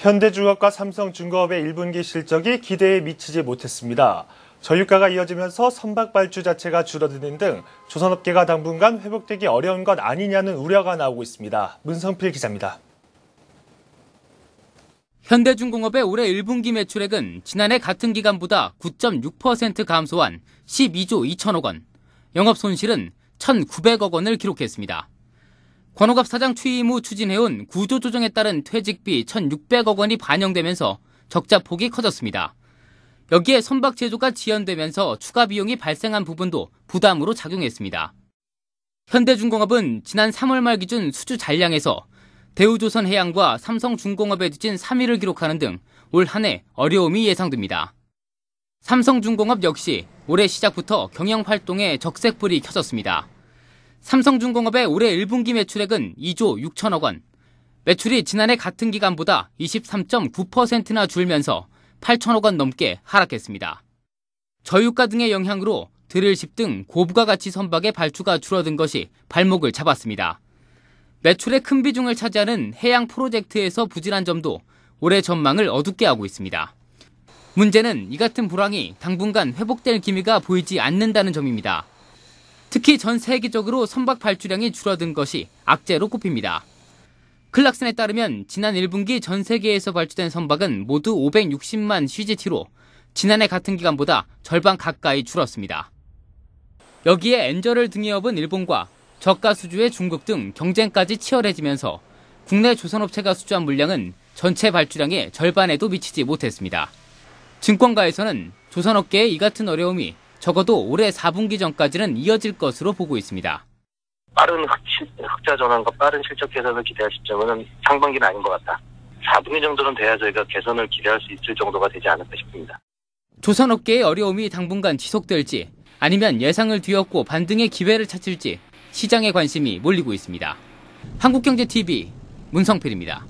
현대중업과 삼성중공업의 1분기 실적이 기대에 미치지 못했습니다. 저유가가 이어지면서 선박 발주 자체가 줄어드는 등 조선업계가 당분간 회복되기 어려운 것 아니냐는 우려가 나오고 있습니다. 문성필 기자입니다. 현대중공업의 올해 1분기 매출액은 지난해 같은 기간보다 9.6% 감소한 12조 2천억 원, 영업 손실은 1,900억 원을 기록했습니다. 권오갑 사장 취임 후 추진해온 구조조정에 따른 퇴직비 1,600억 원이 반영되면서 적자 폭이 커졌습니다. 여기에 선박 제조가 지연되면서 추가 비용이 발생한 부분도 부담으로 작용했습니다. 현대중공업은 지난 3월 말 기준 수주 잔량에서 대우조선해양과 삼성중공업에 뒤진 3위를 기록하는 등 올 한 해 어려움이 예상됩니다. 삼성중공업 역시 올해 시작부터 경영활동에 적색불이 켜졌습니다. 삼성중공업의 올해 1분기 매출액은 2조 6천억 원, 매출이 지난해 같은 기간보다 23.9%나 줄면서 8천억 원 넘게 하락했습니다. 저유가 등의 영향으로 드릴십 등 고부가가치 선박의 발주가 줄어든 것이 발목을 잡았습니다. 매출의 큰 비중을 차지하는 해양 프로젝트에서 부진한 점도 올해 전망을 어둡게 하고 있습니다. 문제는 이 같은 불황이 당분간 회복될 기미가 보이지 않는다는 점입니다. 특히 전 세계적으로 선박 발주량이 줄어든 것이 악재로 꼽힙니다. 클락슨에 따르면 지난 1분기 전 세계에서 발주된 선박은 모두 560만 CGT로 지난해 같은 기간보다 절반 가까이 줄었습니다. 여기에 엔저를 등에 업은 일본과 저가 수주의 중국 등 경쟁까지 치열해지면서 국내 조선업체가 수주한 물량은 전체 발주량의 절반에도 미치지 못했습니다. 증권가에서는 조선업계의 이 같은 어려움이 적어도 올해 4분기 전까지는 이어질 것으로 보고 있습니다. 빠른 흑자 전환과 빠른 실적 개선을 기대할 시점은 상반기는 아닌 것 같다. 4분기 정도는 돼야 저희가 개선을 기대할 수 있을 정도가 되지 않을까 싶습니다. 조선업계의 어려움이 당분간 지속될지 아니면 예상을 뒤엎고 반등의 기회를 찾을지 시장의 관심이 몰리고 있습니다. 한국경제TV 문성필입니다.